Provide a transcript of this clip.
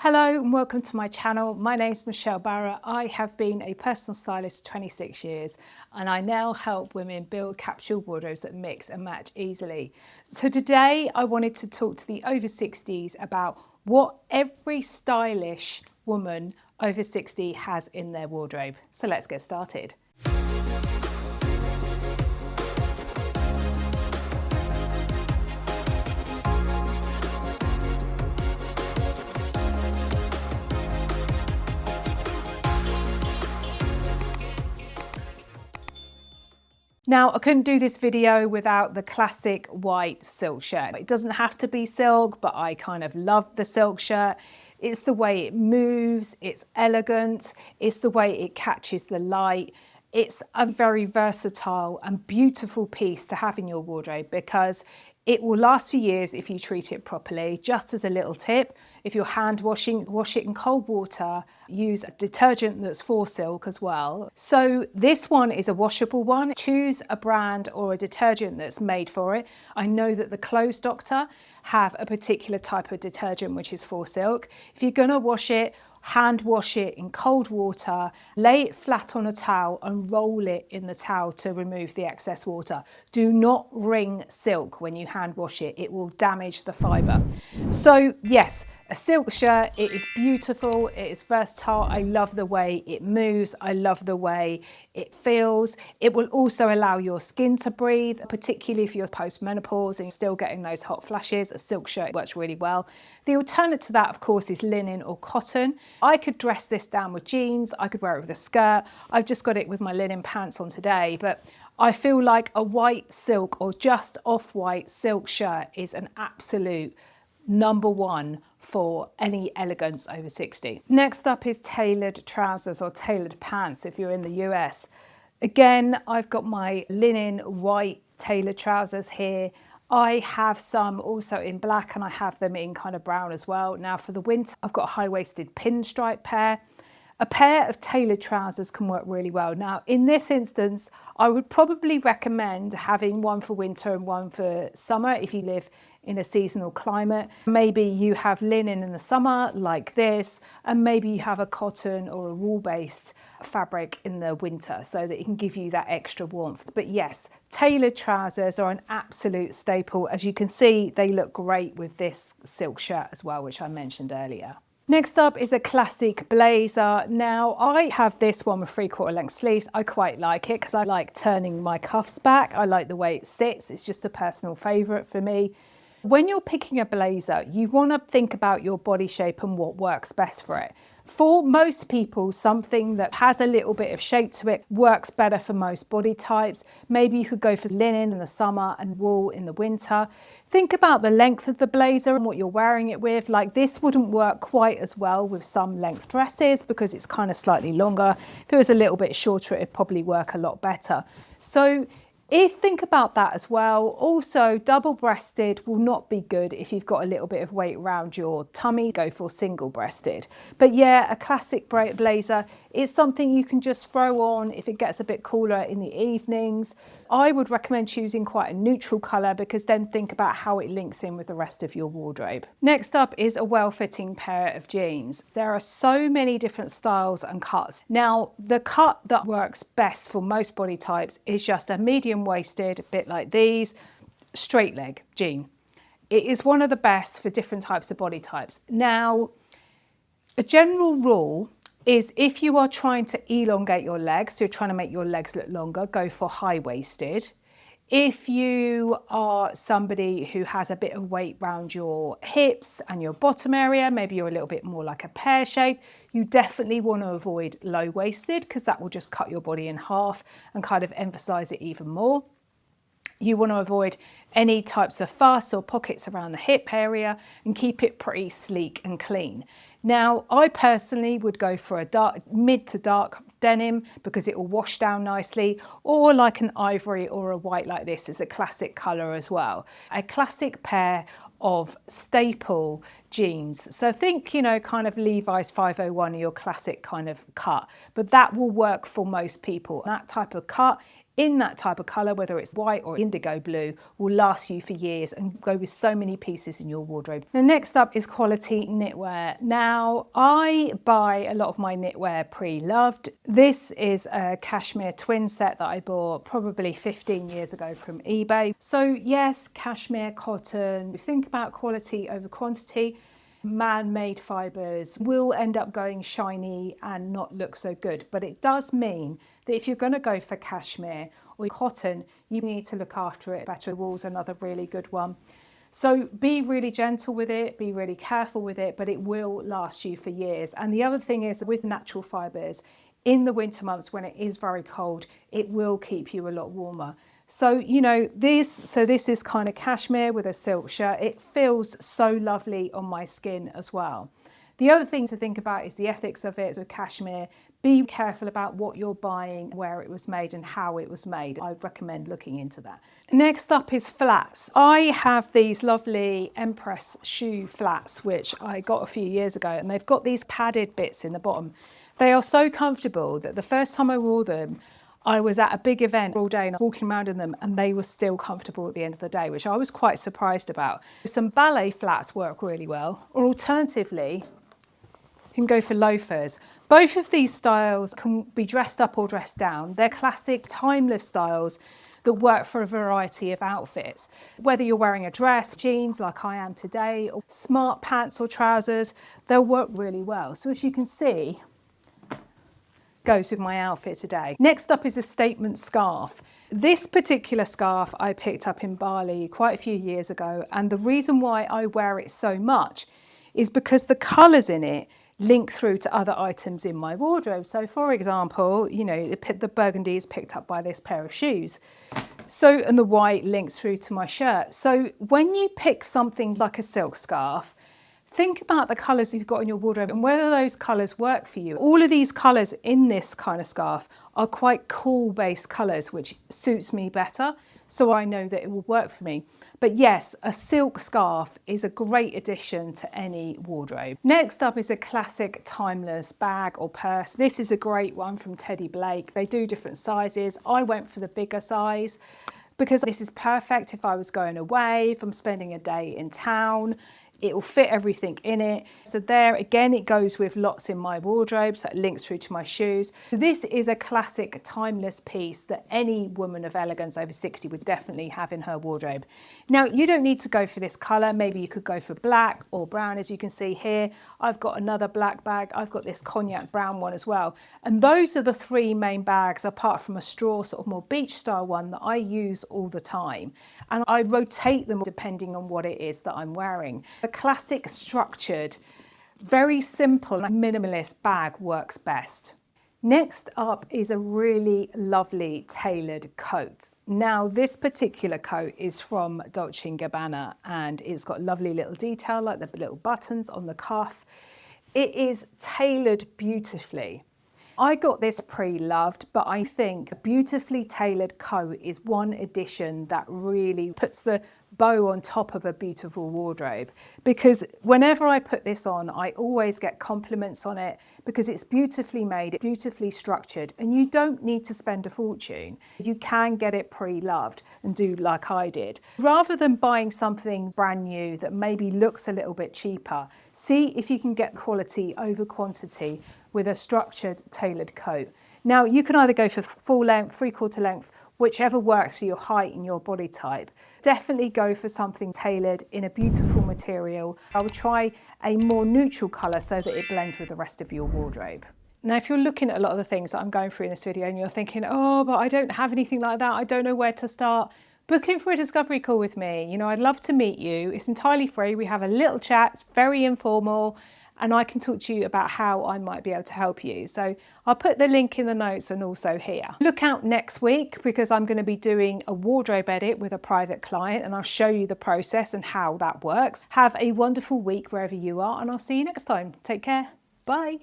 Hello and welcome to my channel. My name is Michelle Barrett. I have been a personal stylist for 26 years and I now help women build capsule wardrobes that mix and match easily. So today I wanted to talk to the over 60s about what every stylish woman over 60 has in their wardrobe. So let's get started. Now, I couldn't do this video without the classic white silk shirt. It doesn't have to be silk, but I kind of love the silk shirt. It's the way it moves, it's elegant, it's the way it catches the light. It's a very versatile and beautiful piece to have in your wardrobe because it will last for years if you treat it properly. Just as a little tip, if you're hand washing, wash it in cold water. Use a detergent that's for silk as well. So this one is a washable one. Choose a brand or a detergent that's made for it. I know that the Clothes Doctor have a particular type of detergent which is for silk. If you're gonna wash it, hand wash it in cold water, lay it flat on a towel and roll it in the towel to remove the excess water. Do not wring silk when you hand wash it. It will damage the fibre. So yes, a silk shirt, it is beautiful, it is versatile. I love the way it moves. I love the way it feels. It will also allow your skin to breathe, particularly if you're post-menopause and you're still getting those hot flashes. A silk shirt works really well. The alternate to that, of course, is linen or cotton. I could dress this down with jeans. I could wear it with a skirt. I've just got it with my linen pants on today, but I feel like a white silk or just off-white silk shirt is an absolute number one for any elegance over 60. Next up is tailored trousers or tailored pants if you're in the US. Again, I've got my linen white tailored trousers here. I have some also in black and I have them in kind of brown as well. Now for the winter, I've got a high-waisted pinstripe pair. A pair of tailored trousers can work really well. Now, in this instance, I would probably recommend having one for winter and one for summer if you live in a seasonal climate. Maybe you have linen in the summer like this, and maybe you have a cotton or a wool-based fabric in the winter so that it can give you that extra warmth. But yes, tailored trousers are an absolute staple. As you can see, they look great with this silk shirt as well, which I mentioned earlier. Next up is a classic blazer. Now I have this one with 3/4 length sleeves. I quite like it because I like turning my cuffs back. I like the way it sits. It's just a personal favorite for me. When you're picking a blazer, you want to think about your body shape and what works best for it. For most people, something that has a little bit of shape to it works better for most body types. Maybe you could go for linen in the summer and wool in the winter. Think about the length of the blazer and what you're wearing it with. Like this wouldn't work quite as well with some length dresses because it's kind of slightly longer. If it was a little bit shorter, it'd probably work a lot better. So think about that as well. Also, double-breasted will not be good if you've got a little bit of weight around your tummy. Go for single-breasted. But yeah, a classic blazer is something you can just throw on if it gets a bit cooler in the evenings. I would recommend choosing quite a neutral colour because then think about how it links in with the rest of your wardrobe. Next up is a well-fitting pair of jeans. There are so many different styles and cuts. Now, the cut that works best for most body types is just a medium-waisted, bit like these, straight leg jean. It is one of the best for different types of body types. Now, a general rule is if you are trying to elongate your legs, so you're trying to make your legs look longer, go for high-waisted. If you are somebody who has a bit of weight around your hips and your bottom area, maybe you're a little bit more like a pear shape, you definitely want to avoid low-waisted because that will just cut your body in half and kind of emphasize it even more. You want to avoid any types of fuss or pockets around the hip area and keep it pretty sleek and clean. Now, I personally would go for a mid to dark denim because it will wash down nicely, or like an ivory or a white like this is a classic colour as well. A classic pair of staple jeans. So think, you know, kind of Levi's 501, your classic kind of cut, but that will work for most people. That type of cut in that type of colour, whether it's white or indigo blue, will last you for years and go with so many pieces in your wardrobe. Now, next up is quality knitwear. Now, I buy a lot of my knitwear pre-loved. This is a cashmere twin set that I bought probably 15 years ago from eBay. So yes, cashmere, cotton, think about quality over quantity. Man-made fibres will end up going shiny and not look so good, but it does mean that if you're going to go for cashmere or cotton, you need to look after it better. Wool's another really good one. So be really gentle with it, be really careful with it, but it will last you for years. And the other thing is, with natural fibres, in the winter months when it is very cold, it will keep you a lot warmer. So, you know, this is kind of cashmere with a silk shirt. It feels so lovely on my skin as well. The other thing to think about is the ethics of it. So cashmere, be careful about what you're buying, where it was made and how it was made. I recommend looking into that. Next up is flats. I have these lovely Empress shoe flats, which I got a few years ago, and they've got these padded bits in the bottom. They are so comfortable that the first time I wore them, I was at a big event all day and walking around in them, and they were still comfortable at the end of the day, which I was quite surprised about. Some ballet flats work really well, or alternatively, you can go for loafers. Both of these styles can be dressed up or dressed down. They're classic, timeless styles that work for a variety of outfits. Whether you're wearing a dress, jeans like I am today, or smart pants or trousers, they'll work really well. So as you can see, goes with my outfit today. Next up is a statement scarf. This particular scarf I picked up in Bali quite a few years ago, and the reason why I wear it so much is because the colours in it link through to other items in my wardrobe. So for example, you know, the burgundy is picked up by this pair of shoes. So, and the white links through to my shirt. So when you pick something like a silk scarf, think about the colours you've got in your wardrobe and whether those colours work for you. All of these colours in this kind of scarf are quite cool based colours, which suits me better. So I know that it will work for me. But yes, a silk scarf is a great addition to any wardrobe. Next up is a classic timeless bag or purse. This is a great one from Teddy Blake. They do different sizes. I went for the bigger size because this is perfect if I was going away, if I'm spending a day in town. It will fit everything in it. So there, again, it goes with lots in my wardrobe, so it links through to my shoes. This is a classic timeless piece that any woman of elegance over 60 would definitely have in her wardrobe. Now, you don't need to go for this color. Maybe you could go for black or brown, as you can see here. I've got another black bag. I've got this cognac brown one as well. And those are the three main bags, apart from a straw, sort of more beach style one that I use all the time. And I rotate them depending on what it is that I'm wearing. A classic structured, very simple and minimalist bag works best. Next up is a really lovely tailored coat. Now this particular coat is from Dolce & Gabbana and it's got lovely little detail like the little buttons on the cuff. It is tailored beautifully. I got this pre-loved, but I think a beautifully tailored coat is one addition that really puts the bow on top of a beautiful wardrobe, because whenever I put this on, I always get compliments on it because it's beautifully made, beautifully structured, and you don't need to spend a fortune. You can get it pre-loved and do like I did. Rather than buying something brand new that maybe looks a little bit cheaper, see if you can get quality over quantity with a structured tailored coat. Now you can either go for full length, 3/4 length, whichever works for your height and your body type. Definitely go for something tailored in a beautiful material. I would try a more neutral colour so that it blends with the rest of your wardrobe. Now, if you're looking at a lot of the things that I'm going through in this video and you're thinking, oh, but I don't have anything like that, I don't know where to start, book in for a discovery call with me. You know, I'd love to meet you. It's entirely free. We have a little chat, it's very informal, and I can talk to you about how I might be able to help you. So I'll put the link in the notes and also here. Look out next week because I'm going to be doing a wardrobe edit with a private client and I'll show you the process and how that works. Have a wonderful week wherever you are and I'll see you next time. Take care. Bye.